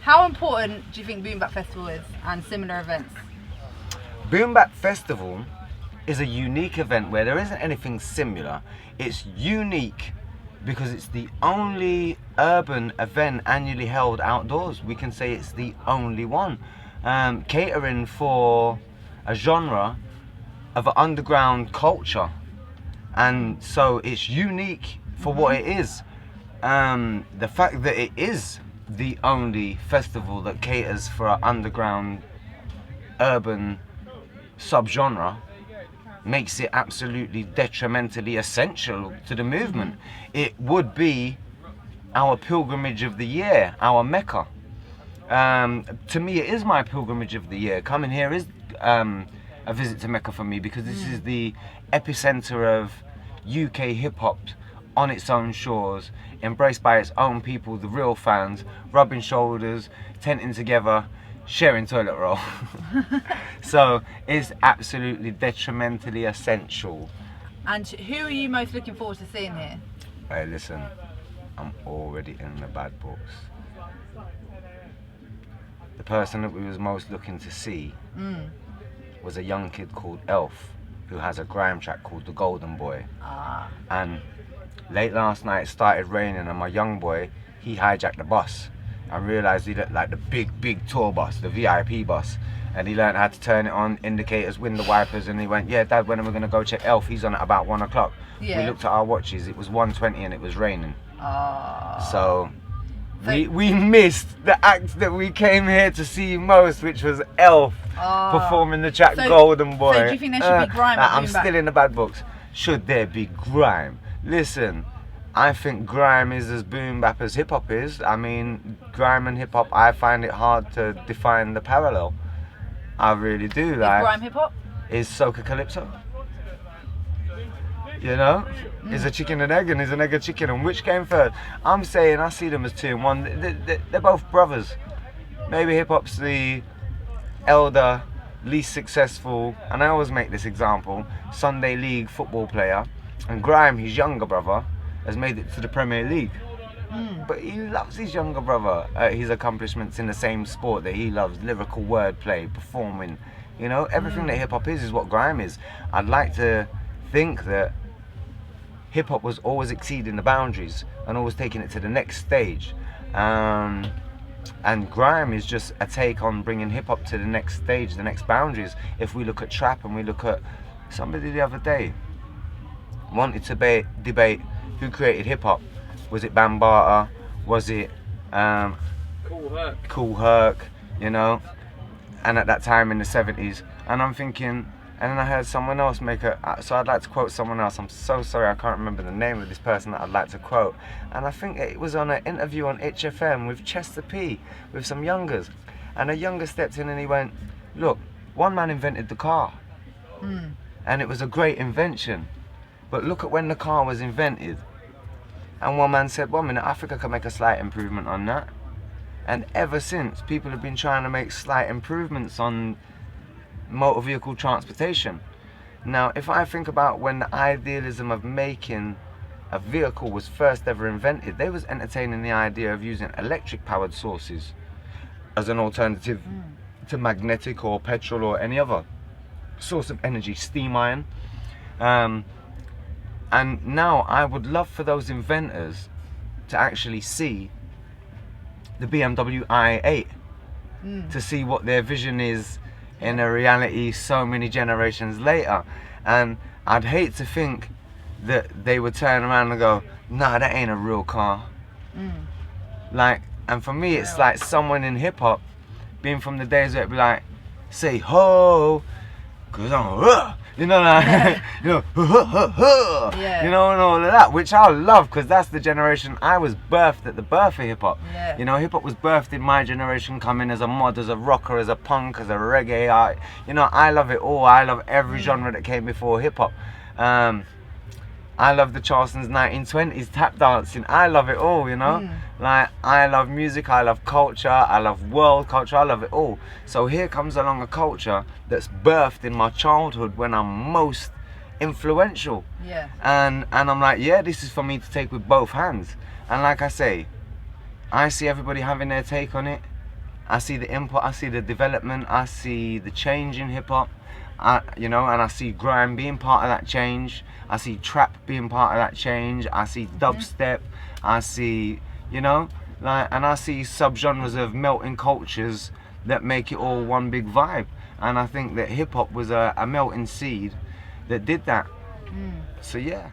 How important do you think Boom Bap Festival is and similar events? Boom Bap Festival is a unique event where there isn't anything similar. It's unique because it's the only urban event annually held outdoors. We can say it's the only one. Catering for a genre of an underground culture. And so it's unique for what it is. The fact that it is the only festival that caters for an underground urban subgenre makes it absolutely detrimentally essential to the movement. It would be our pilgrimage of the year, our Mecca. To me, it is my pilgrimage of the year. Coming here is a visit to Mecca for me, because this is the epicenter of UK hip-hop on its own shores, embraced by its own people, the real fans, rubbing shoulders, tenting together, sharing toilet roll. So it's absolutely detrimentally essential. And who are you most looking forward to seeing here? Hey, listen, I'm already in the bad books. The person that we was most looking to see was a young kid called Elf, who has a grime track called The Golden Boy. And late last night it started raining, and my young boy, he hijacked the bus and realised he looked like the big tour bus, the VIP bus. And he learned how to turn it on, indicators, window wipers, and he went, yeah, Dad, when are we going to go check Elf? He's on at about 1 o'clock. Yeah. We looked at our watches, it was 1:20 and it was raining. So we missed the act that we came here to see most, which was Elf performing the track Golden Boy. So do you think there should be grime at I'm Boom Bap? still in the bad books. Should there be grime? Listen, I think grime is as boom bap as hip hop is. I mean, grime and hip hop, I find it hard to define the parallel. I really do. Is like, grime hip hop? Is soca calypso? You know, is a chicken and egg, and is an egg a chicken, and which came first? I'm saying I see them as two in one. They're both brothers. Maybe hip hop's the elder, least successful, and I always make this example, Sunday League football player, and grime, his younger brother, has made it to the Premier League. But he loves his younger brother, his accomplishments in the same sport that he loves, lyrical wordplay, performing, you know, everything that hip hop is what grime is. I'd like to think that hip hop was always exceeding the boundaries and always taking it to the next stage. And grime is just a take on bringing hip hop to the next stage, the next boundaries. If we look at trap, and we look at somebody the other day wanted to debate who created hip hop. Was it Bambaataa? Was it Cool Herc? You know? And at that time in the 70s, and I'm thinking, and then I heard someone else make so I'd like to quote someone else. I'm so sorry, I can't remember the name of this person that I'd like to quote. And I think it was on an interview on HFM with Chester P, with some youngers. And a younger stepped in and he went, look, one man invented the car. And it was a great invention. But look at when the car was invented. And one man said, 1 minute, Africa can make a slight improvement on that. And ever since, people have been trying to make slight improvements on motor vehicle transportation. Now, if I think about when the idealism of making a vehicle was first ever invented, they was entertaining the idea of using electric powered sources as an alternative to magnetic or petrol or any other source of energy, steam iron. And now I would love for those inventors to actually see the BMW i8, to see what their vision is in a reality so many generations later. And I'd hate to think that they would turn around and go, nah, that ain't a real car. Like, and for me it's like someone in hip hop being from the days where it'd be like, say ho, cause I'm you know, like, you know, you know, and all of that, which I love, because that's the generation. I was birthed at the birth of hip hop. You know, hip hop was birthed in my generation, coming as a mod, as a rocker, as a punk, as a reggae. You know, I love it all. I love every genre that came before hip hop. I love the Charleston's 1920s tap dancing. I love it all, you know. Like, I love music, I love culture, I love world culture, I love it all. So here comes along a culture that's birthed in my childhood when I'm most influential. And I'm like, yeah, this is for me to take with both hands. And like I say, I see everybody having their take on it. I see the input, I see the development, I see the change in hip hop, you know, and I see grime being part of that change. I see trap being part of that change. I see dubstep. I see, you know, like, and I see subgenres of melting cultures that make it all one big vibe. And I think that hip hop was a melting seed that did that. So yeah.